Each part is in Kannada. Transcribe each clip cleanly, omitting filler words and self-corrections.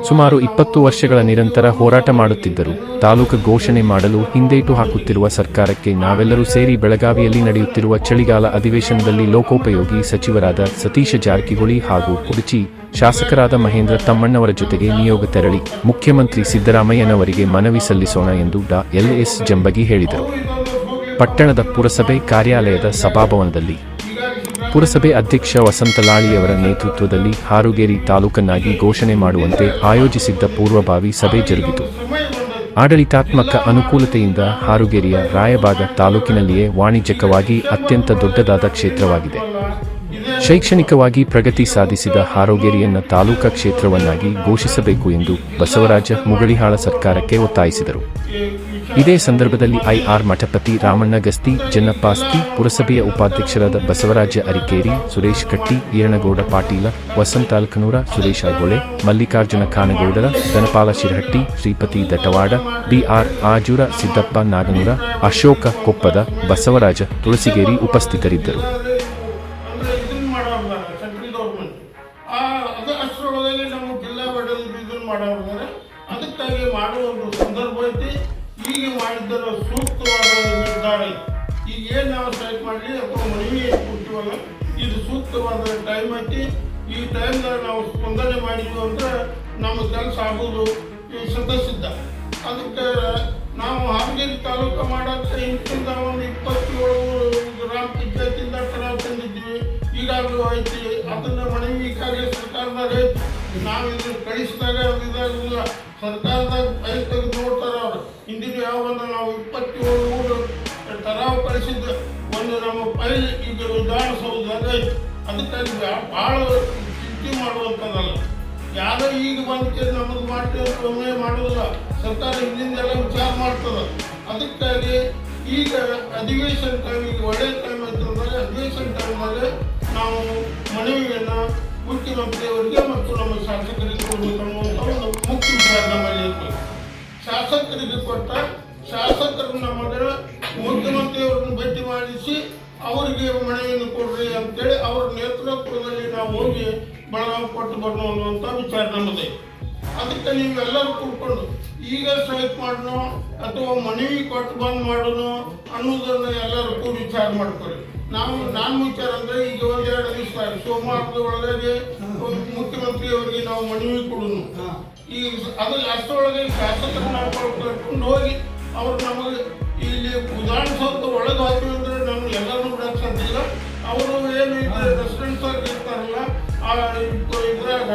ಸುಮಾರು 20 ವರ್ಷಗಳ ನಿರಂತರ ಹೋರಾಟ ಮಾಡುತ್ತಿದ್ದರು. ತಾಲೂಕು ಘೋಷಣೆ ಮಾಡಲು ಹಿಂದೇಟು ಹಾಕುತ್ತಿರುವ ಸರ್ಕಾರಕ್ಕೆ ನಾವೆಲ್ಲರೂ ಸೇರಿ ಬೆಳಗಾವಿಯಲ್ಲಿ ನಡೆಯುತ್ತಿರುವ ಚಳಿಗಾಲ ಅಧಿವೇಶನದಲ್ಲಿ ಲೋಕೋಪಯೋಗಿ ಸಚಿವರಾದ ಸತೀಶ ಜಾರಕಿಹೊಳಿ ಹಾಗೂ ಕುಡಚಿ ಶಾಸಕರಾದ ಮಹೇಂದ್ರ ತಮ್ಮಣ್ಣವರ ಜೊತೆಗೆ ನಿಯೋಗ ತೆರಳಿ ಮುಖ್ಯಮಂತ್ರಿ ಸಿದ್ದರಾಮಯ್ಯನವರಿಗೆ ಮನವಿ ಸಲ್ಲಿಸೋಣ ಎಂದು ಡಾ ಎಲ್.ಎಸ್. ಜಂಬಗಿ ಹೇಳಿದರು. ಪಟ್ಟಣದ ಪುರಸಭೆ ಕಾರ್ಯಾಲಯದ ಸಭಾಭವನದಲ್ಲಿ ಪುರಸಭೆ ಅಧ್ಯಕ್ಷ ವಸಂತಲಾಳಿಯವರ ನೇತೃತ್ವದಲ್ಲಿ ಹಾರುಗೇರಿ ತಾಲೂಕನ್ನಾಗಿ ಘೋಷಣೆ ಮಾಡುವಂತೆ ಆಯೋಜಿಸಿದ್ದ ಪೂರ್ವಭಾವಿ ಸಭೆ ಜರುಗಿತು. ಆಡಳಿತಾತ್ಮಕ ಅನುಕೂಲತೆಯಿಂದ ಹಾರುಗೇರಿಯ ರಾಯಬಾಗ ತಾಲೂಕಿನಲ್ಲಿಯೇ ವಾಣಿಜ್ಯಿಕವಾಗಿ ಅತ್ಯಂತ ದೊಡ್ಡದಾದ ಕ್ಷೇತ್ರವಾಗಿದೆ. ಶೈಕ್ಷಣಿಕವಾಗಿ ಪ್ರಗತಿ ಸಾಧಿಸಿದ ಹಾರುಗೇರಿಯನ್ನ ತಾಲೂಕಾ ಕ್ಷೇತ್ರವನ್ನಾಗಿ ಘೋಷಿಸಬೇಕು ಎಂದು ಬಸವರಾಜ ಮುಗಳಿಹಾಳ ಸರ್ಕಾರಕ್ಕೆ ಒತ್ತಾಯಿಸಿದರು. ಇದೇ ಸಂದರ್ಭದಲ್ಲಿ ಐ.ಆರ್. ಮಠಪತಿ, ರಾಮಣ್ಣ ಗಸ್ತಿ, ಜನ್ನಪ್ಪಾಸ್ತಿ, ಪುರಸಭೆಯ ಉಪಾಧ್ಯಕ್ಷರಾದ ಬಸವರಾಜ ಅರಿಕೇರಿ, ಸುರೇಶ್ ಕಟ್ಟಿ, ಈರಣಗೌಡ ಪಾಟೀಲ, ವಸಂತ ಅಲ್ಕನೂರ, ಸುರೇಶ ಗೊಳೆ, ಮಲ್ಲಿಕಾರ್ಜುನ ಖಾನಗೌಡರ, ಧನಪಾಲ ಶಿರಹಟ್ಟಿ, ಶ್ರೀಪತಿ ದಟವಾಡ, ಬಿ.ಆರ್. ಆಜೂರ, ಸಿದ್ದಪ್ಪ ನಾಗನೂರ, ಅಶೋಕ ಕೊಪ್ಪದ, ಬಸವರಾಜ ತುಳಸಿಗೇರಿ ಉಪಸ್ಥಿತರಿದ್ದರು. ಅದಕ್ಕಾಗಿ ಮಾಡುವ ಒಂದು ಸಂದರ್ಭ ಐತಿ. ಈಗ ಮಾಡಿದ್ದರ ಸೂಕ್ತವಾದ ನಿರ್ಧಾರ. ಈಗ ಏನು ನಾವು ಸ್ಟ್ರೈಕ್ ಮಾಡಲಿ ಅಥವಾ ಮನವಿ ಕೊಡ್ತೀವಲ್ಲ, ಇದು ಸೂಕ್ತವಾದ ಟೈಮ್ ಐತಿ. ಈ ಟೈಮ್ದಾಗ ನಾವು ಸ್ಪಂದನೆ ಮಾಡಿದ್ವಿ ಅಂದ್ರೆ ನಮ್ಮ ಕೆಲಸ ಆಗೋದು ಸಿದ್ಧ. ಅದಕ್ಕೆ ನಾವು ಹಾವೇರಿ ತಾಲೂಕು ಮಾಡೋಕ್ಕೆ ಇಂತಿಂದ ಒಂದು 27 ಗ್ರಾಮ ಪಂಚಾಯತಿಂದ ಕರಾರ್ ತಂದಿದ್ವಿ. ಈಗಾಗಲೂ ಐತಿ. ಅದನ್ನು ಮನವಿ ಕಾರ್ಯ ಸರ್ಕಾರದಾಗ ಐತಿ. ನಾವು ಇದನ್ನು ಕಳಿಸಿದಾಗ ಇದಾಗಿಲ್ಲ. ಸರ್ಕಾರದಾಗ ಫೈಲ್ ತೆಗೆದು ನೋಡ್ತಾರೆ ಅವರು. ಹಿಂದಿನ ಯಾವಾಗ ನಾವು 27 ತರಾವ್ ಕಳಿಸಿದ್ದು ಒಂದು ನಮ್ಮ ಫೈಲ್ ಈಗ ವಿಧಾನಸೌಧದಾಗ ಐತಿ. ಅದಕ್ಕಾಗಿ ಭಾಳ ಚಿಂತೆ ಮಾಡುವಂಥದ್ದಲ್ಲ. ಯಾರೋ ಈಗ ಬಂದು ನಮ್ಮದು ಮಾಡ್ತೀವಿ ಒಮ್ಮೆ ಮಾಡೋದಿಲ್ಲ. ಸರ್ಕಾರ ಹಿಂದಿಂದೆಲ್ಲ ವಿಚಾರ ಮಾಡ್ತದೆ. ಅದಕ್ಕಾಗಿ ಈಗ ಅಧಿವೇಶನ ಟೈಮ್, ಈಗ ಒಳ್ಳೆಯ ಟೈಮ್ ಐತಂದಾಗ ಅಧಿವೇಶನ ಟೈಮ್ದಾಗ ನಾವು ಮನವಿಯನ್ನು ಮುಖ್ಯಮಂತ್ರಿಯವರಿಗೆ ಮತ್ತು ನಮ್ಮ ಶಾಸಕರಿಗೆ ಕೊಡಬೇಕನ್ನುವಂಥ ಒಂದು ಮುಖ್ಯ ವಿಚಾರ ನಮ್ಮಲ್ಲಿ ಇರ್ತದೆ. ಶಾಸಕರಿಗೆ ಕೊಟ್ಟ ಶಾಸಕರು ನಮಗೆ ಮುಖ್ಯಮಂತ್ರಿಯವರನ್ನು ಭೇಟಿ ಮಾಡಿಸಿ ಅವರಿಗೆ ಮನವಿಯನ್ನು ಕೊಡ್ರಿ ಅಂತೇಳಿ ಅವರ ನೇತೃತ್ವದಲ್ಲಿ ನಾವು ಹೋಗಿ ಬೆಳಗಾವಿ ಕೊಟ್ಟು ಬರೋಣ ಅನ್ನುವಂಥ ವಿಚಾರ ನಮ್ಮದೇ. ಅದಕ್ಕೆ ನೀವೆಲ್ಲರೂ ಕೂತ್ಕೊಂಡು ಈಗ ಸ್ಟ್ರೈಕ್ ಮಾಡೋಣ ಅಥವಾ ಮನವಿ ಕೊಟ್ಟು ಬಂದ್ ಮಾಡೋಣ ಅನ್ನೋದನ್ನು ಎಲ್ಲರೂ ಕೂಡ ವಿಚಾರ ಮಾಡ್ಕೊಳ್ಳಿ. ನಾನು ವಿಚಾರ ಅಂದರೆ ಈಗ 1-2 ದಿವಸ ಸೋಮವಾರದ ಒಳಗೆ ಮುಖ್ಯಮಂತ್ರಿಯವರಿಗೆ ನಾವು ಮನವಿ ಕೊಡೋಣ. ಈಗ ಅದು ಅಷ್ಟರೊಳಗೆ ಶಾಸಕರು ನಾವು ಕರ್ಕೊಂಡು ಹೋಗಿ ಅವರು ನಮಗೆ ಇಲ್ಲಿ ವಿಧಾನಸೌಧ ಒಳಗೆ ಹಾಕಿವಿ ಅಂದರೆ ನಮ್ಗೆ ಎಲ್ಲರೂ ಬಿಡಕ್ಕೆ ಸಾಧ್ಯ. ಅವರು ಏನು ರೆಸಿಡೆನ್ಸ್ ಆಗಿ ಇರ್ತಾರಲ್ಲ ಇದ್ರಾಗ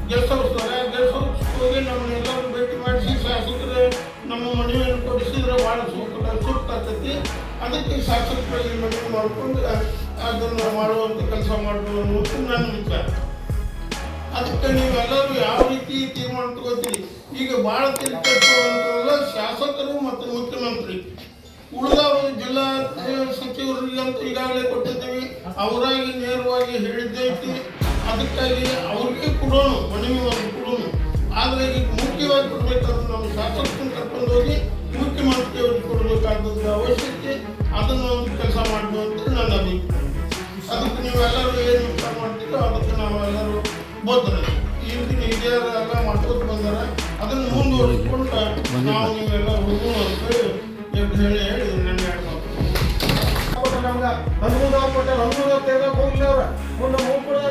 ಗೆಸ್ಟ್ ಹೌಸ್ ಹೋಗಿ ನಮ್ಮನ್ನೆಲ್ಲರೂ ಭೇಟಿ ಮಾಡಿಸಿ ಶಾಸಕರು ನಮ್ಮ ಮನವಿಯನ್ನು ಕೊಡಿಸಿದ್ರೆ ಭಾಳ ಸೂಕ್ತ ಆಗ್ತೈತಿ. ಅದಕ್ಕೆ ಶಾಸಕರಲ್ಲಿ ಮನವಿ ಮಾಡಿಕೊಂಡು ಅದನ್ನು ಮಾಡುವಂಥ ಕೆಲಸ ಮಾಡ್ಬೋದು ಅನ್ನೋದು ನನ್ನ ವಿಚಾರ. ಅದಕ್ಕೆ ನೀವೆಲ್ಲರೂ ಯಾವ ರೀತಿ ತೀರ್ಮಾನ ತಗೋತೀರಿ. ಈಗ ಭಾಳ ತಿಳ್ಕೊಳ್ಳುವಂಥಲ್ಲ ಶಾಸಕರು ಮತ್ತು ಮುಖ್ಯಮಂತ್ರಿ. ಉಳಿದವರು ಜಿಲ್ಲಾ ಸಚಿವರಿಗಂತೂ ಈಗಾಗಲೇ ಕೊಟ್ಟಿದ್ದೀವಿ. ಅವರಾಗಿ ನೇರವಾಗಿ ಹೇಳಿದ್ದೈತಿ. ಅದಕ್ಕಾಗಿ ಅವ್ರಿಗೆ ಕೊಡೋಣ, ಮನವಿ ಒಂದು ಕೊಡೋಣ. ಆದರೆ ಈಗ ಮುಖ್ಯವಾಗಿ ಕೊಡಬೇಕಾದ್ರೆ ನಮ್ಮ ಶಾಸಕರನ್ನು ಕರ್ಕೊಂಡು ಹೋಗಿ ಮುಖ್ಯಮಂತ್ರಿಯವ್ರಿಗೆ ಕೊಡಬೇಕಾದದ್ದು ಅವಶ್ಯಕತೆ. ಅದನ್ನು ಒಂದು ಕೆಲಸ ಮಾಡಬೇಕು ಅಂತ ನನ್ನ ಅಭಿಪ್ರಾಯ. ಅದಕ್ಕೆ ನೀವೆಲ್ಲರೂ ಏನು ವಿಚಾರ ಮಾಡ್ತೀರೋ ಅದಕ್ಕೆ ನಾವೆಲ್ಲರೂ ಬೋದ್ರೆ ಈಗಿನ ಹಿರಿಯರೆಲ್ಲ ಮಾಡ್ಕೊತ ಬಂದಾರೆ. ಅದನ್ನು ಮುಂದುವರಿಸ್ಕೊಂಡು ನಾವು ನೀವೆಲ್ಲ ಹೋಗೋಣ ಅಂತ ಹೇಳಿ ನನ್ನ ನಮ್ಗೆ ಹನುಮೂದವ್ರು ಕೊಟ್ಟಾರ. ಹನುಮೂದವ್ರು ತೆಗೆದಕ್ಕೆ ಹೋಗಿಲ್ಲ. ಅವ್ರ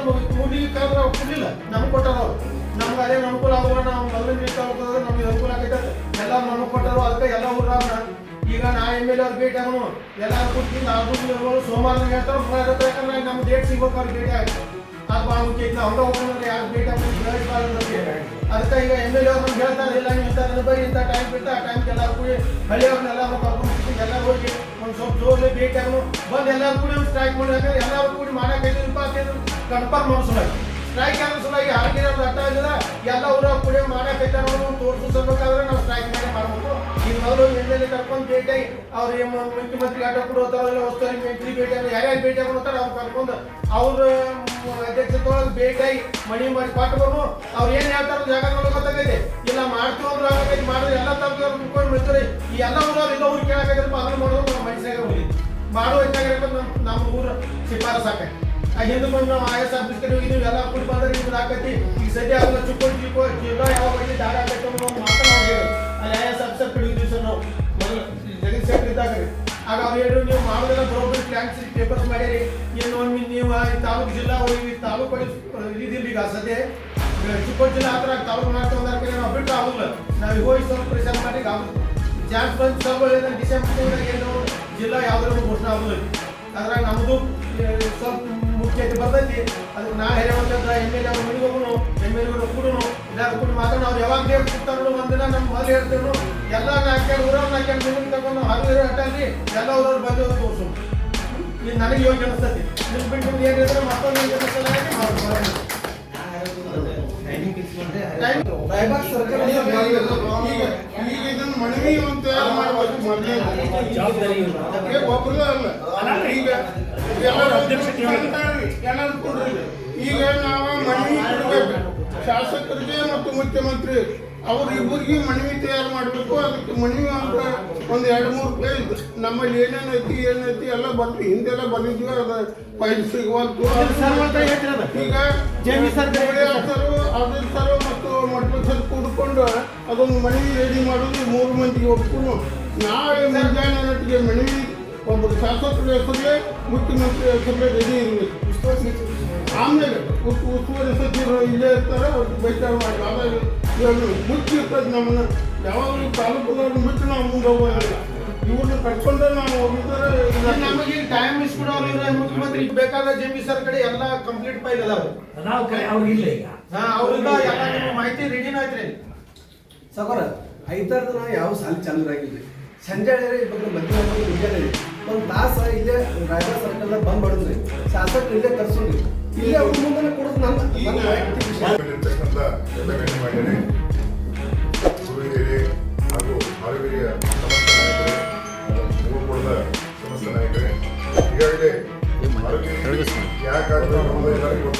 ಮುಂದೆ ಮುಗಿಲಿಕ್ಕಾದ್ರೆ ಅವ್ರು ಕೊಡಲಿಲ್ಲ. ನಮ್ಗೆ ಕೊಟ್ಟಾರ. ಅವ್ರು ನಮ್ಗೆ ಅದೇನು ಅನುಕೂಲ ಆಗೋಲ್ಲ. ನಾವು ಮೊದಲು ನಿಲ್ತಾವ್ತಂದ್ರೆ ನಮ್ಗೆ ಅನುಕೂಲ ಆಗೈತೆ. ಎಲ್ಲ ನಮಗೆ ಕೊಟ್ಟಾರು. ಅದಕ್ಕೆ ಎಲ್ಲ ಊರಾಗ ಈಗ ನಾ ಎಮ್.ಎಲ್.ಎ ಅವ್ರು ಭೇಟಿ ಆಗೋಣ ಎಲ್ಲ ಕೊಟ್ಟಿದ್ದು ಅದು ಸೋಮವಾರ ಹೇಳ್ತಾರೆ. ಯಾಕಂದ್ರೆ ನಮ್ಮ ಡೇಟ್ ಸಿಗ್ಬೇಕು ಅವ್ರಿಗೆ ಭೇಟಿ ಆಗುತ್ತೆ. ಅದು ಭಾಳ ಮುಖ್ಯ. ನಾವು ಹಂಗೆ ಹೋಗೋಣ ಯಾರು ಭೇಟಿ ಆಗ್ಬೇಕು. ಅದಕ್ಕೆ ಈಗ ಎಮ್.ಎಲ್.ಎ ಅವ್ರು ನಮ್ಗೆ ಹೇಳ್ತಾರೆ. ಇಲ್ಲ ನೀವು ಇಂಥ ಬರೀ ಇಂಥ ಟೈಮ್ ಬಿಟ್ಟು ಆ ಟೈಮ್ಗೆ ಎಲ್ಲರೂ ಕೂಡಿ ಹಳ್ಳಿಯವ್ರನ್ನೆಲ್ಲ ಕರ್ಕೊಂಡು ಎಲ್ಲ ಹೋಗಿ ಒಂದು ಸ್ವಲ್ಪ ಜೋರ್ಲಿ ಭೇಟಿ ಆಗೋಣ ಬಂದು ಎಲ್ಲರೂ ಕೂಡಿ ಸ್ಟ್ರೈಕ್ ಮಾಡಿ. ಯಾಕಂದ್ರೆ ಎಲ್ಲರೂ ಕೂಡಿ ಮಾಡೋಕ್ಕೈದು ಕನ್ಫರ್ಮ್ ಮಾಡೋ ಸಲುವಾಗಿ ಸ್ಟ್ರೈಕ್ ಆಗೋ ಸಲುವಾಗಿ ಹಾಗೆ ಅರ್ಥ ಆಗಿಲ್ಲ. ಎಲ್ಲ ಊರ ಕೂಡಿ ಮಾಡೋಕ್ಕೈತೆ ತೋರಿಸ್ಬೇಕಾದ್ರೆ ನಾವು ಸ್ಟ್ರೈಕ್ ಮಾಡಿ ಮಾಡ್ಬೇಕು. ಈಗ ಮೊದಲು ಎಮ್.ಎಲ್.ಎ ಕರ್ಕೊಂಡು ಭೇಟಿ ಅವ್ರು ಮುಖ್ಯಮಂತ್ರಿ ಆಟ ಕೊಡೋತಾರಲ್ಲ ಹೊಸ್ತಾಗಿ ಮಂತ್ರಿ ಭೇಟಿ ಆಗಿ ಯಾರ್ಯಾರು ಭೇಟಿ ಆಗ್ತಾರೆ ಅವ್ರು ಕರ್ಕೊಂಡು ಅವ್ರ ಅಧ್ಯಕ್ಷತೆಯೊಳಗೆ ಭೇಟಿಯಾಗಿ ಮನವಿ ಮಾಡಿ ಕೊಟ್ಟು ಬರೋನು. ಅವ್ರು ಏನು ಹೇಳ್ತಾರೋ ಜಾಗದಲ್ಲಿ ಗೊತ್ತಾಗೈತೆ. ಇಲ್ಲ ಮಾಡ್ತೀವಿ ಅಂದ್ರೆ ಆಗೈತೆ ಮಾಡಿದ್ರೆ ಎಲ್ಲ ತಪ್ಪಿದ್ರು ಮುಟ್ಕೊಂಡು ಬಿಡ್ತಾರೆ. ಈ ಎಲ್ಲ ಊರವ್ರು ಎಲ್ಲ ಊರು ಕೇಳಾಕೈತಪ್ಪ ಅದನ್ನು ಮಾಡೋದು ನಮ್ಮ ಮನುಷ್ಯಾಗ ಹೋಗಿ ಮಾಡೋ ಹೆಚ್ಚಾಗಿರ್ಬೇಕು ನಮ್ಮ ಊರು ಶಿಫಾರಸ್ ಆಕೈತಿ ಹಿಂದೆ ಬಂದು ನಾವು IAS ಆಫೀಸ್ ಕಡೆ ಹೋಗಿ ಎಲ್ಲ ಕೊಟ್ಟು ಬಂದ್ರೆ ಇದು ಆಕೈತಿ ಈಗ ಸದ್ಯ ಅದನ್ನ ಚಿಕ್ಕೋ ಜಿಲ್ಲಾ ಯಾವ ಬಗ್ಗೆ ದಾರ ಆಗೈತೆ ಅನ್ನೋ ಮಾತನಾಡಿ ಅಲ್ಲಿ IAS ಆಫೀಸರ್ ಕಡೆ ಹೋಗಿದ್ವಿ ಸರ್ ನಾವು ಮೊದಲು ಜಗನ್ ಸೆಕ್ಟರ್ ಇದ್ದಾಗ ಆಗ ಅವ್ರು ಹೇಳಿದ್ರು ನೀವು ಮಾಡೋದೆಲ್ಲ ಬರೋಬ್ಬರಿ ಪ್ಲಾನ್ಸ್ ಪೇಪರ್ಸ್ ಮಾಡಿರಿ ಏನು ಒಮ್ಮೆ ನೀವು ಈ ತಾಲೂಕು ಜಿಲ್ಲಾ ಹೋಗಿ ತಾಲೂಕು ಕಡೆ ಇದಿಲ್ಲ ಈಗ ಸದ್ಯ ಚಿಕ್ಕೋಡಿ ಜಿಲ್ಲಾ ಹತ್ರ ತಾಲೂಕು ಮಾಡ್ತಾ ಕಡೆ ನಾವು ಬಿಟ್ಟು ಆಗೋಲ್ಲ ನಾವು ಹೋಗಿ ಸ್ವಲ್ಪ ಪ್ರೆಷರ್ ಮಾಡಿ ಆಗುತ್ತೆ ಚಾನ್ಸ್ ಬಂದು ಸ್ವಲ್ಪ ಡಿಸೆಂಬರ್ ಏನು ಜಿಲ್ಲಾ ಯಾವ್ದಾದ್ರು ಘೋಷಣೆ ಆಗೋದು ಅದ್ರಾಗ ನಮ್ಮದು ಸ್ವಲ್ಪ ಮುಖ್ಯತೆ ಬರ್ತೈತಿ ಅದಕ್ಕೆ ನಾ ಹೇಳುವಂಥದ್ದು MLA ಅವ್ರ ಮನೆಗೆ ಹೋಗೋಣ MLA ಕೂಡನು ಎಲ್ಲಾರು ಕೂಡ ಮಾತಾಡೋಣ ಅವ್ರು ಯಾವಾಗ ಡೇಟ್ ಕೊಡ್ತಾರೋ ಒಂದಿನ ನಮ್ಮ ಮೊದಲು ಹೇಳ್ತೇವೆ ಎಲ್ಲ ನಾಲ್ಕು ಊರವ್ರು ನಾಲ್ಕು ನಿಮಗೆ ತಗೊಂಡು ಹರಿದು ಹಟ್ಟಲ್ಲಿ ಎಲ್ಲ ಊರವ್ರು ಬಂದು ತೋರಿಸು ಇದು ನನಗೆ ಯೋಗ್ಯ ಅನಿಸ್ತೈತಿ ನಿಮ್ಗೆ ಬಿಟ್ಟು ನಿಮ್ಗೆ ಏನಿದ್ರೆ ಮತ್ತೊಂದು ಯೋಗ್ಯ ಅನಿಸ್ತದೆ ಈಗ ಇದನ್ನ ಮನವಿ ಒಂದು ತಯಾರು ಮಾಡಬೇಕು ಮೊದಲೇ ಒಬ್ಬರೇ ಅಲ್ಲ ಈಗ ಎಲ್ಲರೂ ಕೊಡ್ರಿ ಈಗ ನಾವು ಮನವಿ ಕೊಡಬೇಕು ಶಾಸಕರಿಗೆ ಮತ್ತು ಮುಖ್ಯಮಂತ್ರಿ ಅವ್ರು ಇಬ್ಬರಿಗೆ ಮನವಿ ತಯಾರು ಮಾಡಬೇಕು ಅದಕ್ಕೆ ಮನವಿ ಅಂತ ಒಂದು 2-3 ಪೇಜ್ ನಮ್ಮಲ್ಲಿ ಏನೈತಿ ಎಲ್ಲ ಬರ್ತೀವಿ ಹಿಂದೆಲ್ಲ ಬಂದಿದ್ವಿ ಅದು ಫೈಲ್ ಸಿಗುವಂತು ಈಗ ಸರ್ ಮತ್ತು ಮೊಟ್ಟೆ ಸರ್ ಕೂಡಿಕೊಂಡು ಅದೊಂದು ಮನವಿ ರೆಡಿ ಮಾಡೋದು 3 ಮಂದಿಗೆ ಒಪ್ಕೊಂಡು ನಾಳೆ ಮುಂಜಾನೆ ನಟಿಗೆ ಮನವಿ ಒಬ್ಬರು ಶಾಸಕರ ಹೆಸರಲ್ಲೇ ಮುಖ್ಯಮಂತ್ರಿ ಹೆಸರಲ್ಲೇ ರೆಡಿ ಇರಬೇಕು ಆಮೇಲೆ ಉಸ್ತುವಾರಿ ಸಚಿವರು ಇಲ್ಲೇ ಇರ್ತಾರೆ ಅವ್ರಿಗೆ ಬೈಚಾರ ಮಾಡಿ ಆದಾಗ ಮುಖ್ಯ ಇರ್ತದೆ ನಮ್ಮನ್ನ ಯಾವಾಗಲೂ ತಾಲೂಕುದವ್ರನ್ನ ಬಿಟ್ಟು ನಾವು ಮುಂದೆ ಹೋಗೋದಿಲ್ಲ ಇವ್ರನ್ನ ಕಟ್ಕೊಂಡ್ರೆ ನಾವು ಹೋಗಿದ್ದಾರೆ ನಮಗೆ ಟೈಮ್ ಇಸ್ಕೊಡೋರು ಮುಖ್ಯಮಂತ್ರಿ ಬೇಕಾದ ಜಮಿ ಸರ್ ಕಡೆ ಎಲ್ಲ ಕಂಪ್ಲೀಟ್ ಫೈಲ್ ಅದಾವೆ ಅವ್ರಿಗಿಲ್ಲ ಈಗ ಅವ್ರಿಂದ ಎಲ್ಲ ನಿಮ್ಮ ಮಾಹಿತಿ ರೆಡಿನ ಐತ್ರಿ ಸಕೋರ 5 ದಿನ ಯಾವ ಸಾಲಿ ಚಾಲು ಆಗಿಲ್ಲ ಸಂಜೆ ಇವಾಗ ಮಧ್ಯಾಹ್ನ ಮುಂಜಾನೆ ಒಂದು ತಾಸ ಇಲ್ಲೇ ರಾಯಬಾಗ ಸರ್ಕಲ್ ಬಂದ್ ಮಾಡಿದ್ರಿ ಶಾಸಕರು ಇಲ್ಲೇ ಕರ್ಸೋದ್ರಿ ಇಲ್ಲೇ ಅವ್ರ ಮುಂದೆ ಕೊಡೋದು ನನ್ನ ಇರ್ತಕ್ಕಂಥ ಎಲ್ಲ ಗಣ್ಯಮಾನ್ಯರೇ ಗುರುಹಿರಿಯರೇ ಹಾಗೂ ಹಾವೇರಿಯ ಸಮಸ್ತ ನಾಯಕರೇ ಮೂರುಕೂಡದ ಸಮಸ್ತ ನಾಯಕರೇ ಈಗಾಗಲೇ ಯಾಕಾದ್ರೆ ಎಲ್ಲರಿಗೂ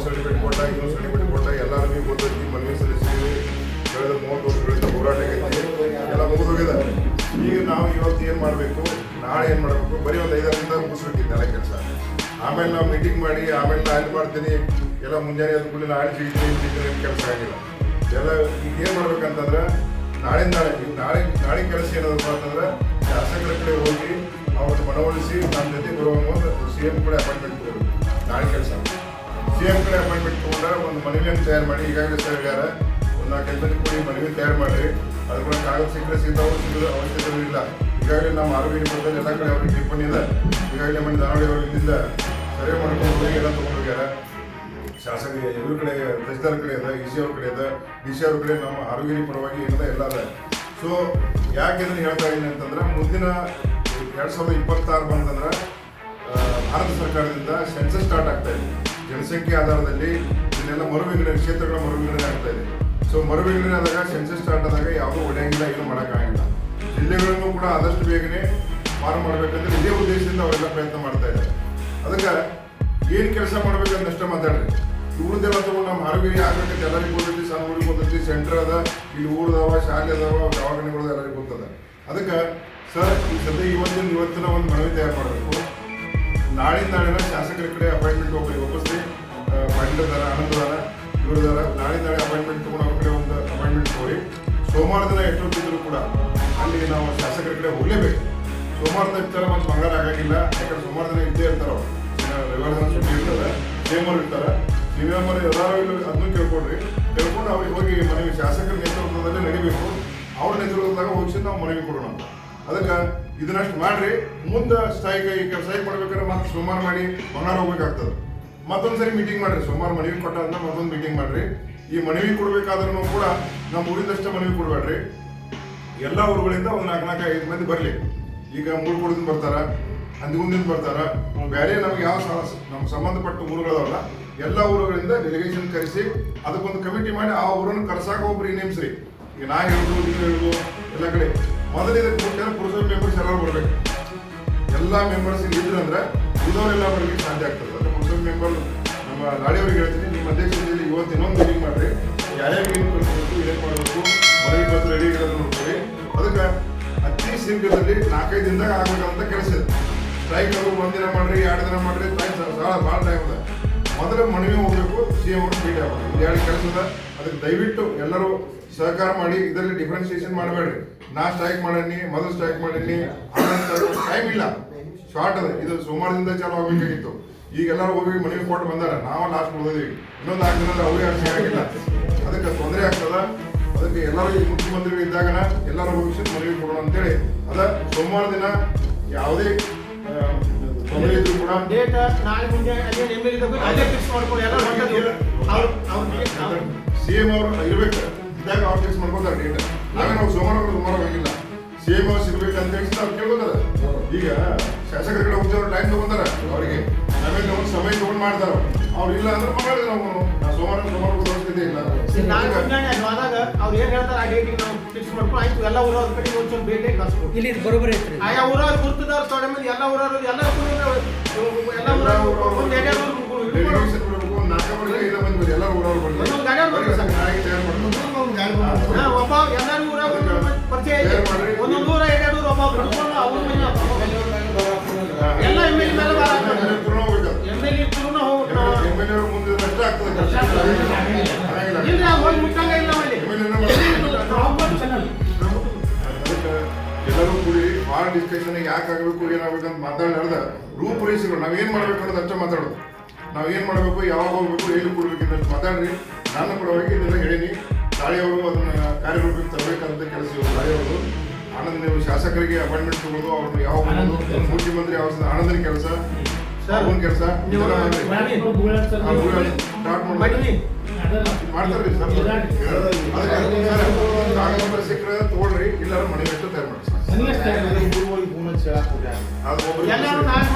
ಸರ್ಟಿಫಿಕೇಟ್ ಕೊಟ್ಟ ಇನ್ನೊಂದು ಸರ್ಟಿಫಿಕೇಟ್ ಕೊಟ್ಟ ಎಲ್ಲರಿಗೂ ಗೊತ್ತೈತಿ ಮನವಿ ಸಲ್ಲಿಸಿದ್ವಿ ಕಳೆದ 30 ವರ್ಷಗಳಿಂದ ಹೋರಾಟ ಆಗೈತಿ ಎಲ್ಲ ಮುಗಿದೋಗಿದೆ ಈಗ ನಾವು ಇವತ್ತು ಏನು ಮಾಡಬೇಕು ನಾಳೆ ಏನು ಮಾಡಬೇಕು ಬರೀ ಒಂದು 5 ದಿನದಿಂದ ಮುಗಿಸ್ಬೇಕಿದ್ದೆಲ್ಲ ಕೆಲಸ ಆಮೇಲೆ ನಾವು ಮೀಟಿಂಗ್ ಮಾಡಿ ಆಮೇಲೆ ನಾನು ಅಲ್ಲಿ ಮಾಡ್ತೀನಿ ಎಲ್ಲ ಮುಂಜಾನೆ ಅದು ಕೂಡ ನಾಳೆ ಸಿಗ್ತೀನಿ ಕೆಲಸ ಆಗಿಲ್ಲ ಎಲ್ಲ ಈಗ ಏನು ಮಾಡ್ಬೇಕಂತಂದ್ರೆ ನಾಳೆ ಕೆಲಸ ಏನದಪ್ಪ ಅಂತಂದ್ರೆ ಶಾಸಕರ ಕಡೆ ಹೋಗಿ ಅವ್ರನ್ನ ಮನವೊಲಿಸಿ ನಮ್ಮ ಜೊತೆ ಬರುವಂಗೆ CM ಕಡೆ ಅಪಾಯಿಂಟ್ಮೆಂಟ್ ತಗೋಬೇಕು ನಾಳೆ ಕೆಲಸ CM ಕಡೆ ಅಪಾಯಿಂಟ್ಮೆಂಟ್ ತೊಗೊಂಡ್ರೆ ಒಂದು ಮನವಿಯನ್ನು ತಯಾರು ಮಾಡಿ ಈಗಾಗಲೇ ಸರ್ ಹೇಳ್ಯಾರ ಒಂದು 4 ಮಂದಿ ಕೂಡಿ ಮನವಿ ತಯಾರು ಮಾಡಿರಿ ಅದ್ರ ಕೂಡ ಕಾಗದ ಸಿಗೋದು ಅವಶ್ಯಕತೆ ಇಲ್ಲ ಈಗಾಗಲೇ ನಮ್ಮ ಆರೋಗ್ಯ ನಿಬಂಧನೆ ಎಲ್ಲ ಕಡೆ ಅವ್ರಿಗೆ ಟಿಪ್ಪಣಿ ಇದೆ ಈಗಾಗಲೇ ಮನೆ ಧಾರವಾಡಿ ಅವರು ಇಲ್ಲಿಂದ ಸರ್ವೆ ಮಾಡ್ಕೊಂಡು ಹೋಗಿ ಎಲ್ಲ ತೊಗೊಂಡು ಹೋಗ್ಯಾರ ಶಾಸಕ ಇವ್ರ ಕಡೆ ತಹಸೀಲ್ದಾರ್ ಕಡೆ ಇದೆ EC ಅವ್ರ ಕಡೆ ಇದೆ DC ಅವ್ರ ಕಡೆ ನಮ್ಮ ಆರೋಗ್ಯ ಪರವಾಗಿ ಏನಿದೆ ಎಲ್ಲ ಇದೆ ಸೊ ಯಾಕೆ ಇದನ್ನು ಹೇಳ್ತಾ ಇದ್ದೀನಿ ಅಂತಂದ್ರೆ ಮುಂದಿನ 2026 ಬಂತಂದ್ರೆ ಭಾರತ ಸರ್ಕಾರದಿಂದ ಸೆನ್ಸಸ್ ಸ್ಟಾರ್ಟ್ ಆಗ್ತಾ ಇದೆ ಜನಸಂಖ್ಯೆ ಆಧಾರದಲ್ಲಿ ಇದನ್ನೆಲ್ಲ ಮರುವಿಂಗಡಣೆ ಕ್ಷೇತ್ರಗಳ ಮರುವಿಂಗಡಣೆ ಆಗ್ತಾ ಇದೆ ಸೊ ಮರುವಿಂಗಡಣೆ ಆದಾಗ ಸೆನ್ಸಸ್ ಸ್ಟಾರ್ಟ್ ಆದಾಗ ಯಾವುದೂ ಒಡೆಯಂಗಿಲ್ಲ ಏನು ಮಾಡೋಕ್ಕಾಗಿಲ್ಲ ಜಿಲ್ಲೆಗಳನ್ನು ಕೂಡ ಆದಷ್ಟು ಬೇಗನೆ ಮಾರು ಮಾಡಬೇಕಂದ್ರೆ ಇದೇ ಉದ್ದೇಶದಿಂದ ಅವರೆಲ್ಲ ಪ್ರಯತ್ನ ಮಾಡ್ತಾ ಇದ್ದಾರೆ ಅದಕ್ಕೆ ಏನು ಕೆಲಸ ಮಾಡ್ಬೇಕಂತಷ್ಟೇ ಮಾತಾಡ್ರಿ ಇವ್ರದ್ದೆಲ್ಲ ತಗೊಂಡು ನಮ್ಮ ಆರೋಗ್ಯ ಆಗ್ಬೇಕಂತ ಎಲ್ಲರಿಗೂ ಗೊತ್ತೈತಿ ಸಣ್ಣ ಊರಿಗೆ ಗೊತ್ತೈತಿ ಸೆಂಟರ್ ಅದ ಇಲ್ಲಿ ಊರದವ ಶಾಲೆ ಅದಾವ ದವಾಖಾನೆಗಳು ಎಲ್ಲರಿಗೂ ಗೊತ್ತದ ಅದಕ್ಕೆ ಸರ್ ಈ ಸದ್ಯ ಇವತ್ತಿನ ಒಂದು ಮನವಿ ತಯಾರು ಮಾಡಬೇಕು ನಾಳಿನ ಶಾಸಕರ ಕಡೆ ಅಪಾಯಿಂಟ್ಮೆಂಟ್ ಹೋಗ್ಬೇಕು ಒಪ್ಪಿಸ್ರಿ ಪಾಂಡ್ಯದಾರ ಆನಂದದಾರ ಇವ್ರದಾರ ನಾಳೆ ಅಪಾಯಿಂಟ್ಮೆಂಟ್ ತೊಗೊಂಡು ಅವ್ರ ಕಡೆ ಒಂದು ಅಪಾಯಿಂಟ್ಮೆಂಟ್ ತಗೋರಿ ಸೋಮವಾರ ದಿನ ಎಷ್ಟೊತ್ತಿದ್ರು ಕೂಡ ಅಲ್ಲಿ ನಾವು ಶಾಸಕರ ಕಡೆ ಹೋಗಲೇಬೇಕು ಸೋಮವಾರ ದಿನ ಇರ್ತಾರೆ ಮತ್ತು ಮಂಗಳವಾರ ಆಗಾಗಿಲ್ಲ ಯಾಕಂದ್ರೆ ಸೋಮವಾರ ದಿನ ಇದ್ದೇ ಇರ್ತಾರೆ ಅವ್ರು ರವಿವಾರ ದಿನ ಸುಟ್ಟಿ ಇರ್ತಾರೆ ಸೇಮರು ಇರ್ತಾರೆ ನೀವೇಮರು ಎಲ್ಲರೂ ಇಲ್ಲಿ ಅದನ್ನು ಕೇಳ್ಕೊಂಡು ಅವ್ರಿಗೆ ಹೋಗಿ ಮನವಿ ಶಾಸಕರ ನೇತೃತ್ವದಲ್ಲೇ ನಡಿಬೇಕು ಅವ್ರ ನೇತೃತ್ವದಾಗ ಹೋಗಿ ನಾವು ಮನವಿ ಕೊಡೋಣ ಅದಕ್ಕೆ ಇದನ್ನಷ್ಟು ಮಾಡ್ರಿ ಮುಂದೆ ಸ್ಟ್ರೈಕ್ ಮಾಡ್ಬೇಕಾದ್ರೆ ಮತ್ತೆ ಸೋಮವಾರ ಮಾಡಿ ಮಂಗಳವಾರ ಹೋಗ್ಬೇಕಾಗ್ತದೆ ಮತ್ತೊಂದು ಸರಿ ಮೀಟಿಂಗ್ ಮಾಡ್ರಿ ಸೋಮವಾರ ಮನವಿ ಕೊಟ್ಟ ಅಂತ ಮತ್ತೊಂದು ಮೀಟಿಂಗ್ ಮಾಡ್ರಿ ಈ ಮನವಿ ಕೊಡ್ಬೇಕಾದ್ರೂ ಕೂಡ ನಮ್ಮ ಊರಿಂದಷ್ಟೇ ಮನವಿ ಕೊಡಬೇಡ್ರಿ ಎಲ್ಲ ಊರುಗಳಿಂದ ಒಂದು 4-5 ಮಂದಿ ಬರಲಿ ಈಗ ಮೂಳ್ಕೋಡದಿಂದ ಬರ್ತಾರ ಹಂದಿಗುಂದಿಂದ ಬರ್ತಾರ ಬೇರೆ ನಮ್ಗೆ ಯಾವ ನಮ್ಗೆ ಸಂಬಂಧಪಟ್ಟ ಊರುಗಳವಲ್ಲ ಎಲ್ಲ ಊರುಗಳಿಂದ ಡೆಲಿಗೇಷನ್ ಕರೆಸಿ ಅದಕ್ಕೊಂದು ಕಮಿಟಿ ಮಾಡಿ ಆ ಊರನ್ನು ಕರ್ಸಾಕ ಒಬ್ರು ನೇಮಿಸ್ರಿ ಈಗ ನಾ ಹೇಳುದು ನೀವು ಹೇಳುದು ಎಲ್ಲ ಕಡೆ ಮೊದಲು ಇದಕ್ಕೆ ಪುರಸಭೆ ಮೆಂಬರ್ಸ್ ಎಲ್ಲರೂ ಬರ್ಬೇಕು ಎಲ್ಲ ಮೆಂಬರ್ಸ್ ಇದ್ರಂದ್ರೆ ಉಳಿದವರೆಲ್ಲ ಬರ್ಲಿಕ್ಕೆ ಸಾಧ್ಯ ಆಗ್ತದೆ ಅಂದ್ರೆ ಪುರಸಭೆ ಮೆಂಬರ್ ನಮ್ಮ ಗಾಡಿಯವ್ರಿಗೆ ಹೇಳ್ತೀನಿ ನಿಮ್ಮ ಅಧ್ಯಕ್ಷತೆಯಲ್ಲಿ ಇವತ್ತು ಇನ್ನೊಂದು ಮೀಟಿಂಗ್ ಮಾಡ್ರಿ ಯಾರ್ಯಾರು ಏನು ಕಳಿಸ್ಬೇಕು ಏನೇನು ಮಾಡಬೇಕು ಮನವಿ ಪತ್ರ ರೆಡಿ ಇರೋದನ್ನ ನೋಡ್ಕೊಳ್ಳಿ ಅದಕ್ಕೆ ಅತಿ ಶೀಘ್ರದಲ್ಲಿ 4-5 ದಿನದಾಗ ಆಗ್ಬೇಕಂತ ಕೆಲಸ ಇದೆ. ಸ್ಟ್ರೈಕ್ ಅದು 1 ದಿನ ಮಾಡ್ರಿ 2 ದಿನ ಮಾಡ್ರಿ ಭಾಳ ಟೈಮ್ ಅದ. ಮೊದಲು ಮನವಿ ಹೋಗ್ಬೇಕು, CM ಅವ್ರು ಭೇಟಿ ಆಗ್ಬೇಕು. ಇದು 2 ಕೆಲಸ ಅದ. ಅದಕ್ಕೆ ದಯವಿಟ್ಟು ಎಲ್ಲರೂ ಸಹಕಾರ ಮಾಡಿ. ಇದರಲ್ಲಿ ಡಿಫ್ರೆನ್ಸಿಯೇಷನ್ ಮಾಡಬೇಡ್ರಿ. ನಾ ಸ್ಟ್ರೈಕ್ ಮಾಡೀನಿ, ಮೊದಲು ಸ್ಟ್ರೈಕ್ ಮಾಡೀನಿ, ಟೈಮ್ ಇಲ್ಲ, ಶಾರ್ಟ್ ಅದ. ಇದು ಸೋಮವಾರದಿಂದ ಚಾಲು ಆಗಬೇಕಾಗಿತ್ತು. ಈಗ ಎಲ್ಲರೂ ಹೋಗಿ ಮನವಿ ಕೊಟ್ಟು ಬಂದಾರ. ನಾವು ಲಾಸ್ಟ್ ಉಳಿದಿವಿ. ಇನ್ನೊಂದು 4 ದಿನ ಅವ್ರಿಗೆ ಆಗಿಲ್ಲ. ಅದಕ್ಕೆ ತೊಂದರೆ ಆಗ್ತದ. ಅದಕ್ಕೆ ಎಲ್ಲರೂ ಈ ಮುಖ್ಯಮಂತ್ರಿಗಳು ಇದ್ದಾಗನ ಎಲ್ಲರೂ ಭವಿಷ್ಯದ ಮನವಿ ಕೊಡೋಣ ಅಂತೇಳಿ ಅದ. ಸೋಮವಾರ ದಿನ ಯಾವುದೇ ತೊಂದರೆ ಇದ್ರು ಕೂಡ ಡೇಟ್ ನಾಳೆ ಮುಂದೆ ಅದೇ ಫಿಕ್ಸ್ ಮಾಡ್ಕೊಂಡು ಎಲ್ಲ CM ಅವರು ಇರ್ಬೇಕು. ಇದ್ದಾಗ ಅವ್ರು ಫಿಕ್ಸ್ ಮಾಡ್ಕೋತಾರೆ ಡೇಟ್. ನಾವೇ ನಾವು ಸೋಮವಾರ ಹೋಗಿಲ್ಲ. CM ಅವ್ರು ಸಿಗ್ಬೇಕು ಅಂತ ಹೇಳಿ ಅವ್ರು ಕೇಳ್ಬೋದಾರ. ಈಗ ಶಾಸಕರ ಕಡೆ ಹೋಗ್ತಾರ, ಟೈಮ್ ತಗೊಂತಾರ. ಅವರಿಗೆ ಆಮೇಲೆ ಒಂದು ಸಮಯ ತಗೊಂಡು ಮಾಡ್ತಾರ. ಅವ್ರು ಇಲ್ಲ ಅಂದ್ರೆ ಮಾಡಿದ್ರೆ ನಾವು ಸೋಮವಾರ ತೋರಿಸ್ತಿದ್ದೆ ಇಲ್ಲ. ನಾಳೆ ಮುಂಜಾನೆ ಅಲ್ಲಿ ಹೋದಾಗ ಅವ್ರು ಏನ್ ಹೇಳ್ತಾರೆ ಆ ಡೇಟಿಗೆ ನಾವು ಫಿಕ್ಸ್ ಮಾಡ್ಕೊಂಡು ಆಯ್ತು. ಎಲ್ಲ ಊರವ್ರ ಕಡೆ ಒಂಚೂರು ಭೇಟಿ ಕಳ್ಸ್ಕೊಡ್ತೀವಿ. ಇಲ್ಲಿ ಬರೋಬ್ಬರಿ ಐತ್ರಿ. ಆಯಾ ಊರವ್ರು ಗುರ್ತದವ್ರು ತೊಡೆ ಮಂದಿ ಎಲ್ಲ ಊರವ್ರು ಎಲ್ಲ ಒಂದು ಡೆಲಿಗೇಷನ್ ಬರಬೇಕು. 4 ಮಂದಿ 5 ಮಂದಿ ಬರೀ ಎಲ್ಲ ಊರವ್ರು ಬರ್ತಾರೆ. ಒಂದೊಂದು ಗಾಡಿ ಅವ್ರು ಬರ್ತಾರೆ ಸರ್. ನಾಳೆ ತಯಾರು ಮಾಡ್ಬೇಕು. ಒಬ್ಬ ಎಲ್ಲರೂ ಊರಾಗ ಪರಿಚಯ ಐತೆ. ಒಂದೊಂದು ಊರ 2 ಊರು ಒಬ್ಬ ಬಿಡ್ಕೊಂಡು ಅವ್ರ ಮನೆ ಎಲ್ಲ MLA ಮೇಲೆ ಭಾರ MLA ಇದ್ರು ಹೋಗ್ಬೇಕು ನಾವು. MLA ಅವ್ರು ಮುಂದೆ ಅಷ್ಟೇ ಆಗ್ತದೆ ಖರ್ಚು. ಹಾಗಾಗಿಲ್ಲ. ಇಲ್ಲ ಹೋಗಿ ಮುಟ್ಟಂಗ ಇಲ್ಲ ಅಲ್ಲಿ ಅದಕ್ಕೆ ಎಲ್ಲರೂ ಕೂಡಿ ಭಾಳ ಡಿಸ್ಕಷನ್ ಯಾಕೆ ಆಗಬೇಕು ಏನಾಗಬೇಕು ಅಂತ ಮಾತಾಡಲಾರ್ದ ರೂಪುರೇಷೆಗಳು ನಾವೇನು ಮಾಡ್ಬೇಕು ಅನ್ನೋದು ಅಷ್ಟೇ ಮಾತಾಡೋದು. ನಾವೇನು ಮಾಡಬೇಕು, ಯಾವಾಗ ಹೋಗ್ಬೇಕು, ಎಲ್ಲಿ ಕೊಡ್ಬೇಕು ಅಂತ ಮಾತಾಡ್ರಿ. ನಾನು ಪರವಾಗಿ ಇದೆಲ್ಲ ಹೇಳೀನಿ. ತಾಳಿಯವರು ಅದನ್ನ ಕಾರ್ಯರೂಪಕ್ಕೆ ತರಬೇಕಂತ ಕೆಲಸ ತಾಳಿಯವರು. ಆನಂದ್ ನೀವು ಶಾಸಕರಿಗೆ ಅಪಾಯಿಂಟ್ಮೆಂಟ್ ತಗೊಳ್ಳೋದು, ಅವ್ರನ್ನ ಯಾವ ಮುಖ್ಯಮಂತ್ರಿ ಯಾವ ಆನಂದನ ಕೆಲಸ, ಅವನ ಕೆಲಸ ಸ್ಟಾರ್ಟ್ ಮಾಡಿ ಮಾಡ್ತಾರ್ರಿ ಸರ್. ಅದಕ್ಕೆ ಸಿಕ್ಕರೆ ತಗೊಳ್ರಿ, ಇಲ್ಲಾರ ಮನೆ ಎಷ್ಟು ತಯಾರು ಮಾಡಿ. ಎಲ್ಲರೂ ನಾಳೆ